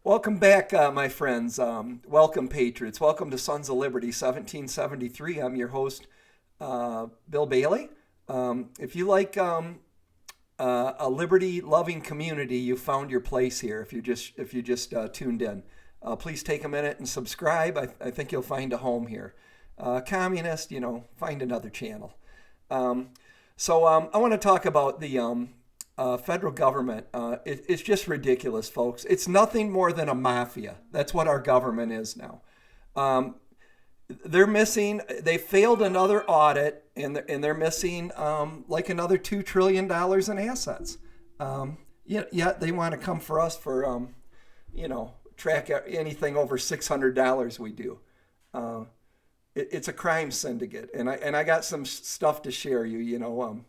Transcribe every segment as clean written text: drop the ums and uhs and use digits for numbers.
Welcome back, my friends. Welcome, Patriots. Welcome to Sons of Liberty, 1773. I'm your host, Bill Bailey. If you like a liberty-loving community, you found your place here. If you just tuned in, please take a minute and subscribe. I think you'll find a home here. Communist, find another channel. I want to talk about the federal government. It's just ridiculous, folks. It's nothing more than a mafia. That's what our government is now. They failed another audit, and they're missing like another $2 trillion in assets. Yet they want to come for us for, track anything over $600 we do. It's a crime syndicate, and I got some stuff to share you.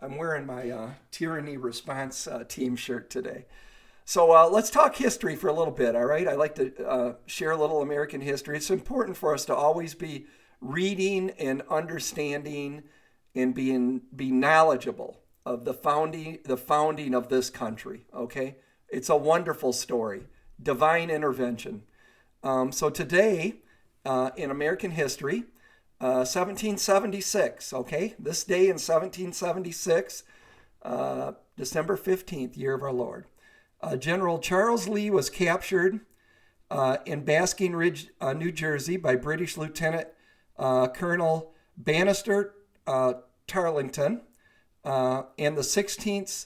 I'm wearing my Tyranny Response team shirt today. So let's talk history for a little bit, all right? I like to share a little American history. It's important for us to always be reading and understanding and be knowledgeable of the founding of this country, okay? It's a wonderful story, divine intervention. So today, in American history, 1776, okay? This day in 1776, December 15th, year of our Lord. General Charles Lee was captured in Basking Ridge, New Jersey by British Lieutenant Colonel Bannister Tarleton and the 16th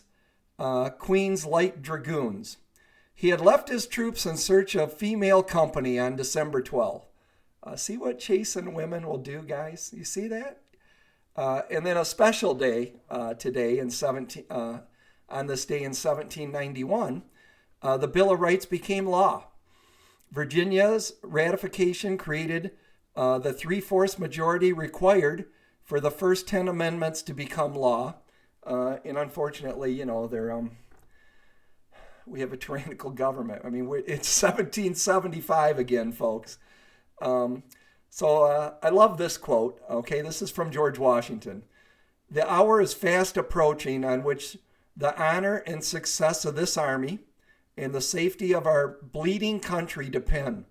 Queen's Light Dragoons. He had left his troops in search of female company on December 12th. See what chasing women will do, guys? You see that? And then a special day today on this day in 1791, the Bill of Rights became law. Virginia's ratification created the 3/4 majority required for the first 10 amendments to become law. And unfortunately, we have a tyrannical government. I mean, it's 1775 again, folks. I love this quote. Okay, this is from George Washington. The hour is fast approaching on which the honor and success of this army and the safety of our bleeding country depend.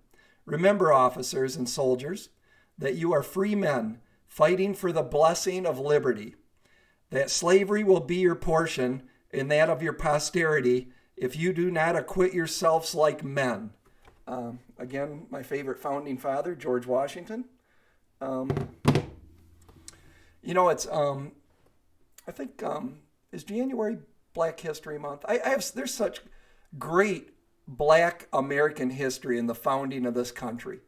Remember, officers and soldiers, that you are free men fighting for the blessing of liberty, that slavery will be your portion and that of your posterity if you do not acquit yourselves like men. Again, my favorite founding father, George Washington. I think is January Black History Month. There's such great Black American history in the founding of this country.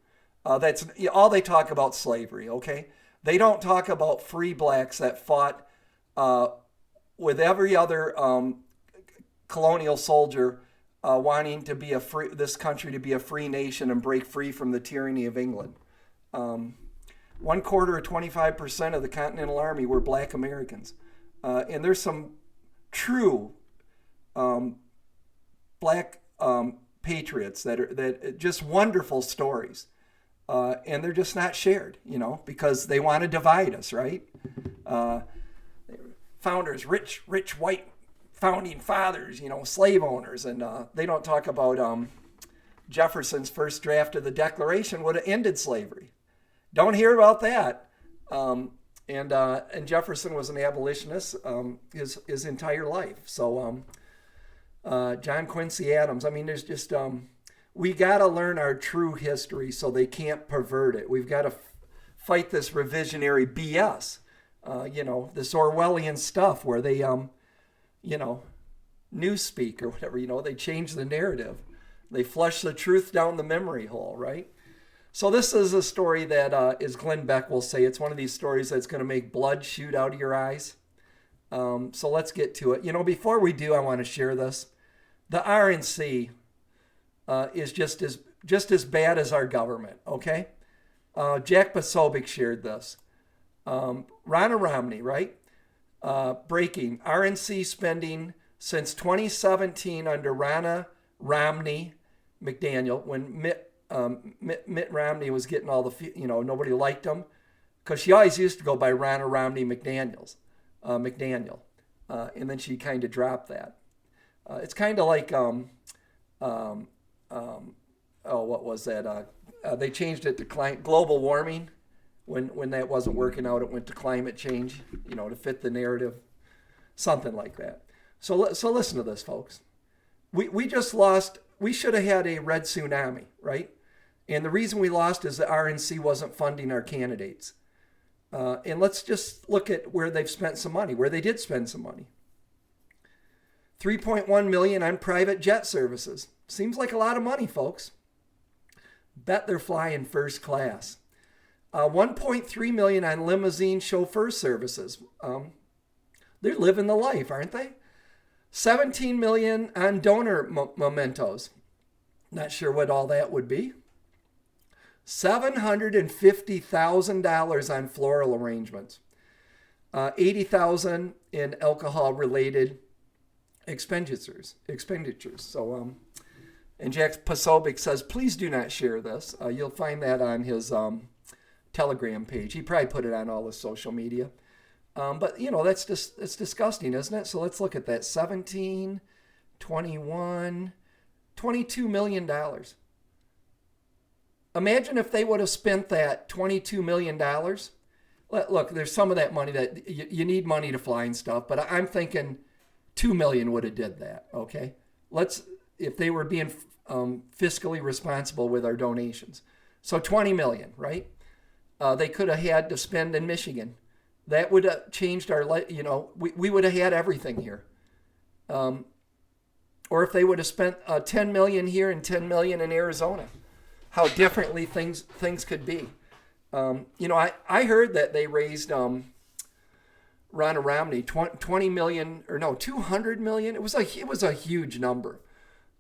That's all they talk about slavery. Okay, they don't talk about free blacks that fought with every other colonial soldier. Wanting to be this country to be a free nation and break free from the tyranny of England. 1/4 or 25% of the Continental Army were Black Americans. And there's some true Black patriots that just wonderful stories. And they're just not shared, because they want to divide us, right? Founders, rich white founding fathers, slave owners, and they don't talk about Jefferson's first draft of the Declaration would have ended slavery. Don't hear about that. And Jefferson was an abolitionist his entire life. So John Quincy Adams. I mean, there's just we got to learn our true history so they can't pervert it. We've got to fight this revisionary BS. This Orwellian stuff where they newspeak or whatever, they change the narrative. They flush the truth down the memory hole, right? So this is a story that, as Glenn Beck will say, it's one of these stories that's going to make blood shoot out of your eyes. So let's get to it. Before we do, I want to share this. The RNC is just as bad as our government, okay? Jack Posobiec shared this. Ronna Romney, right? Breaking RNC spending since 2017 under Ronna Romney McDaniel, when Mitt Romney was getting all the, nobody liked him, because she always used to go by Ronna Romney McDaniel, and then she kind of dropped that. It's kind of like what was that? They changed it to global warming. When that wasn't working out, it went to climate change, to fit the narrative, something like that. So listen to this, folks. We just lost. We should have had a red tsunami, right? And the reason we lost is the RNC wasn't funding our candidates. And let's just look at where they've spent some money, where they did spend some money. $3.1 million on private jet services. Seems like a lot of money, folks. Bet they're flying first class. $1.3 million on limousine chauffeur services. They're living the life, aren't they? $17 million on donor mementos. Not sure what all that would be. $750,000 on floral arrangements. $80,000 in alcohol-related expenditures. So, and Jack Posobiec says, please do not share this. You'll find that on his Telegram page. He probably put it on all his social media. But, that's just, it's disgusting, isn't it? So let's look at that. 17, 21, $22 million. Imagine if they would have spent that $22 million. Look, there's some of that money that you need money to fly and stuff, but I'm thinking $2 million would have did that, okay? If they were being fiscally responsible with our donations. So $20 million, right? They could have had to spend in Michigan. That would have changed our life. We would have had everything here. Or if they would have spent $10 million here and $10 million in Arizona, how differently things could be. I heard that they raised Ron Romney $20 million or no $200 million. It was a huge number.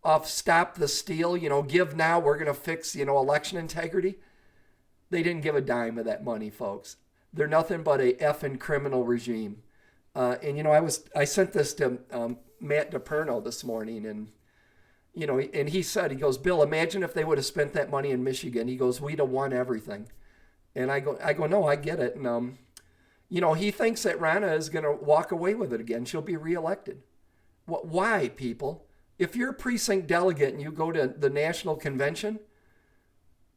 Off Stop the Steal. Give now. We're gonna fix election integrity. They didn't give a dime of that money, folks. They're nothing but a effing criminal regime. And I sent this to Matt DePerno this morning, and and he goes, Bill, imagine if they would have spent that money in Michigan. He goes, we'd have won everything. And I go, no, I get it. And he thinks that Ronna is going to walk away with it again. She'll be reelected. Why, people? If you're a precinct delegate and you go to the national convention,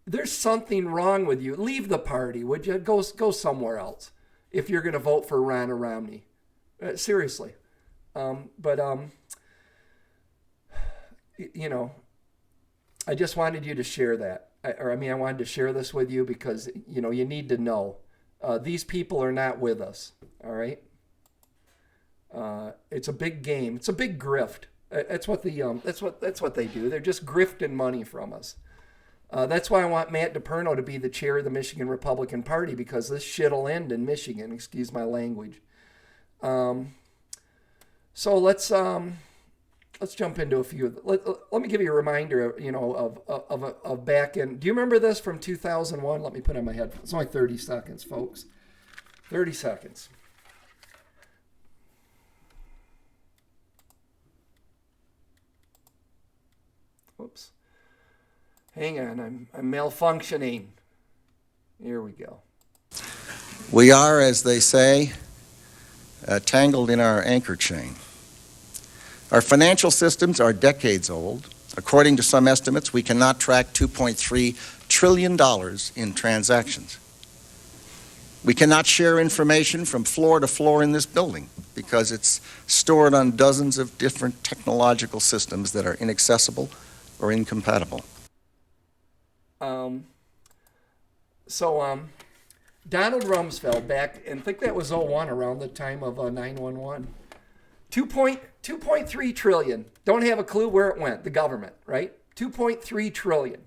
there's something wrong with you. Leave the party, would you? Go somewhere else if you're going to vote for Ronna Romney. Seriously. I just wanted you to share that. I wanted to share this with you because, you need to know. These people are not with us, all right? It's a big game. It's a big grift. That's what they do. They're just grifting money from us. That's why I want Matt DePerno to be the chair of the Michigan Republican Party, because this shit'll end in Michigan. Excuse my language. So let's jump into a few. Let me give you a reminder, of back in. Do you remember this from 2001? Let me put on my headphones. It's only 30 seconds, folks. 30 seconds. Whoops. Hang on, I'm malfunctioning. Here we go. We are, as they say, tangled in our anchor chain. Our financial systems are decades old. According to some estimates, we cannot track $2.3 trillion in transactions. We cannot share information from floor to floor in this building because it's stored on dozens of different technological systems that are inaccessible or incompatible. Donald Rumsfeld back, and I think that was 01, around the time of 9/11. 2.3 trillion. Don't have a clue where it went, the government, right? 2.3 trillion.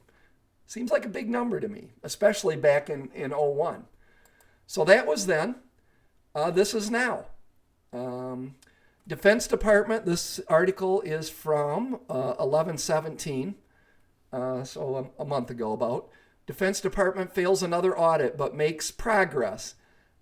Seems like a big number to me, especially back in 01. So that was then. This is now. Defense Department, this article is from 11/17, so a month ago about. Defense Department fails another audit but makes progress.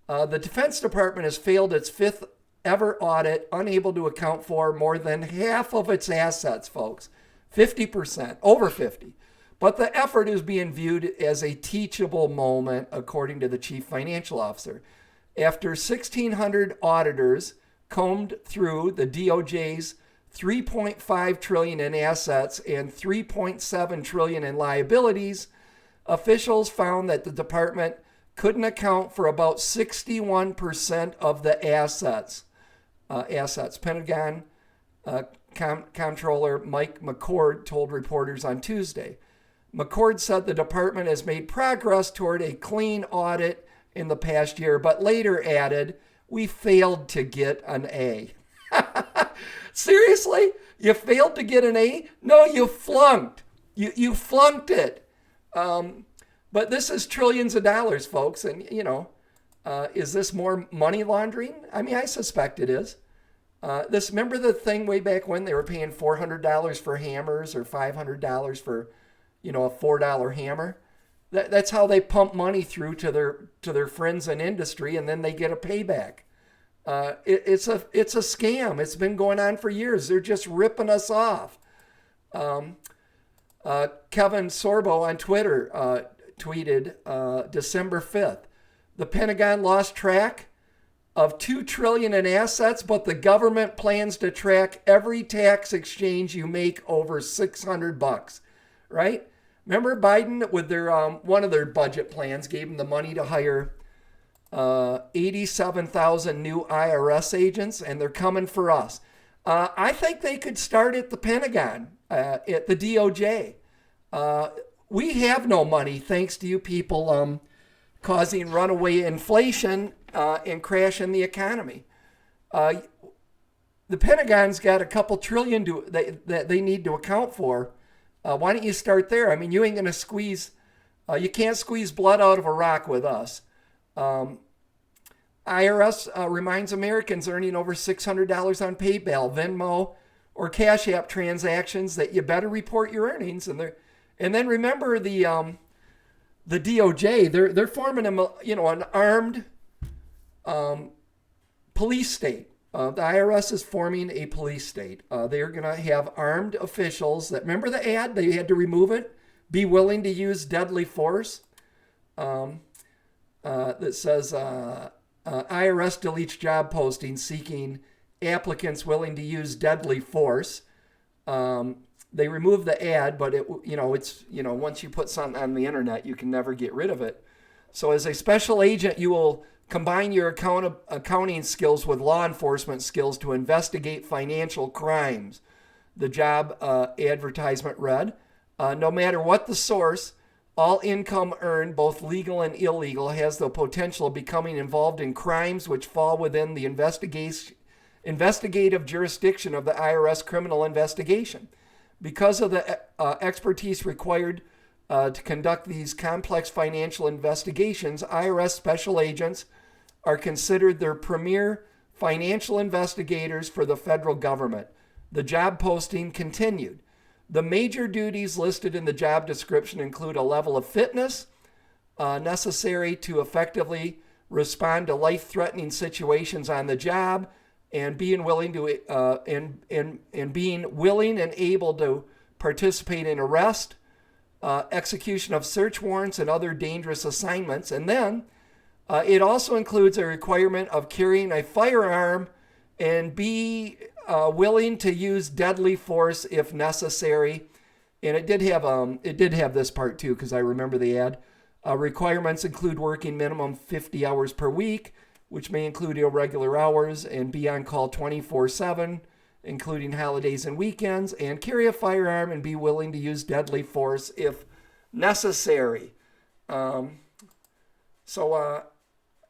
The Defense Department has failed its 5th ever audit, unable to account for more than half of its assets, folks. 50%, over 50. But the effort is being viewed as a teachable moment, according to the chief financial officer. After 1,600 auditors combed through the DOJ's $3.5 trillion in assets and $3.7 trillion in liabilities, officials found that the department couldn't account for about 61% of the assets. Pentagon Comptroller Mike McCord told reporters on Tuesday. McCord said the department has made progress toward a clean audit in the past year, but later added, we failed to get an A. Seriously? You failed to get an A? No, you flunked. You flunked it. But this is trillions of dollars, folks. And, is this more money laundering? I mean, I suspect it is. Remember the thing way back when they were paying $400 for hammers or $500 for, a $4 hammer? That's how they pump money through to their friends in industry, and then they get a payback. It's a scam. It's been going on for years. They're just ripping us off. Kevin Sorbo on Twitter tweeted December 5th. The Pentagon lost track of $2 trillion in assets, but the government plans to track every tax exchange you make over $600. Right? Remember Biden with their one of their budget plans gave them the money to hire 87,000 new IRS agents, and they're coming for us. I think they could start at the Pentagon, at the DOJ. We have no money thanks to you people causing runaway inflation and crashing the economy. The Pentagon's got a couple trillion that they need to account for. Why don't you start there? I mean, you ain't going to squeeze, you can't squeeze blood out of a rock with us. IRS reminds Americans earning over $600 on PayPal, Venmo, or Cash App transactions that you better report your earnings. And then remember the DOJ, they're forming an armed police state. The IRS is forming a police state. They're going to have armed officials that, remember the ad? They had to remove it. Be willing to use deadly force. That says IRS deletes job posting seeking applicants willing to use deadly force. They removed the ad, but it's once you put something on the internet, you can never get rid of it. So as a special agent, you will combine your accounting skills with law enforcement skills to investigate financial crimes. The job advertisement read, no matter what the source, all income earned, both legal and illegal, has the potential of becoming involved in crimes which fall within the investigative jurisdiction of the IRS criminal investigation. Because of the expertise required to conduct these complex financial investigations, IRS special agents are considered their premier financial investigators for the federal government. The job posting continued. The major duties listed in the job description include a level of fitness necessary to effectively respond to life-threatening situations on the job, and being willing to being willing and able to participate in arrest, execution of search warrants, and other dangerous assignments. And then it also includes a requirement of carrying a firearm and be willing to use deadly force if necessary. And it did have this part too, because I remember the ad. Requirements include working minimum 50 hours per week, which may include irregular hours, and be on call 24/7, including holidays and weekends, and carry a firearm and be willing to use deadly force if necessary.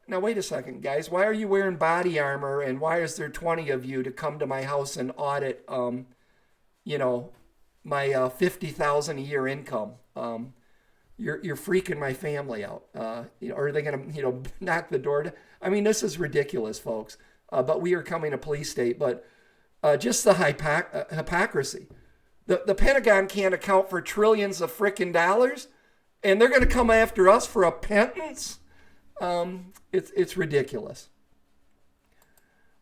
Now wait a second, guys. Why are you wearing body armor, and why is there 20 of you to come to my house and audit, my $50,000 a year income? You're freaking my family out. Are they going to, knock the door down? I mean, this is ridiculous, folks. But we are coming a police state. But just the hypocrisy. The Pentagon can't account for trillions of frickin' dollars, and they're going to come after us for a pittance? It's ridiculous.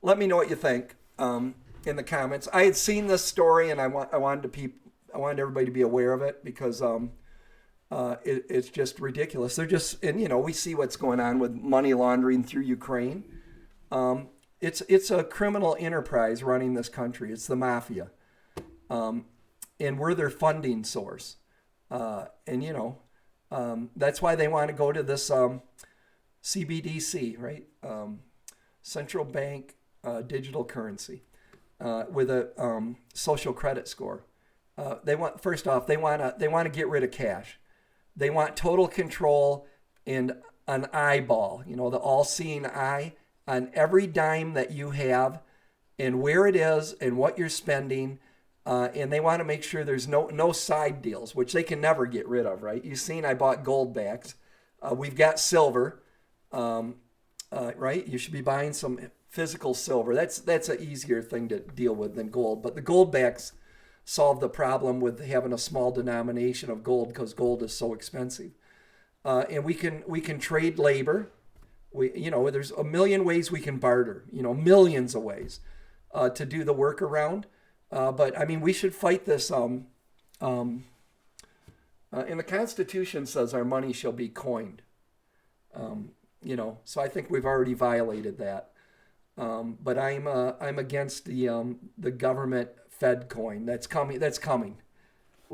Let me know what you think in the comments. I had seen this story, and I wanted everybody to be aware of it, because it's just ridiculous. They're just, and we see what's going on with money laundering through Ukraine. it's a criminal enterprise running this country. It's the mafia, and we're their funding source. And that's why they want to go to this CBDC, right? Central bank digital currency with a social credit score. They want to get rid of cash. They want total control and an eyeball, the all-seeing eye on every dime that you have and where it is and what you're spending. And they want to make sure there's no side deals, which they can never get rid of, right? You've seen I bought gold backs. We've got silver, right? You should be buying some physical silver. That's an easier thing to deal with than gold. But the gold backs solve the problem with having a small denomination of gold because gold is so expensive. And we can trade labor. There's a million ways we can barter. Millions of ways to do the workaround. But I mean, we should fight this. And the Constitution says our money shall be coined. So I think we've already violated that. But I'm against the government Fed coin. That's coming.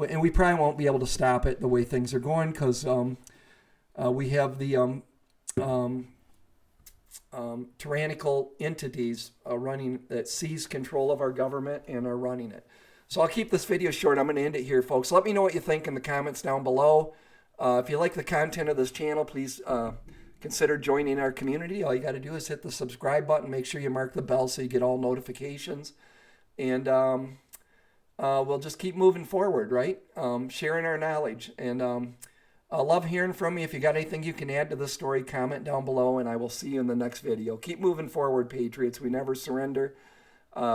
And we probably won't be able to stop it the way things are going because we have the tyrannical entities running that seize control of our government and are running it. So I'll keep this video short. I'm going to end it here, folks. Let me know what you think in the comments down below. If you like the content of this channel, please consider joining our community. All you got to do is hit the subscribe button. Make sure you mark the bell so you get all notifications. And we'll just keep moving forward, right? Sharing our knowledge. And I love hearing from you. If you got anything you can add to the story, comment down below, and I will see you in the next video. Keep moving forward, Patriots. We never surrender.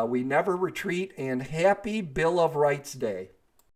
We never retreat, and happy Bill of Rights Day.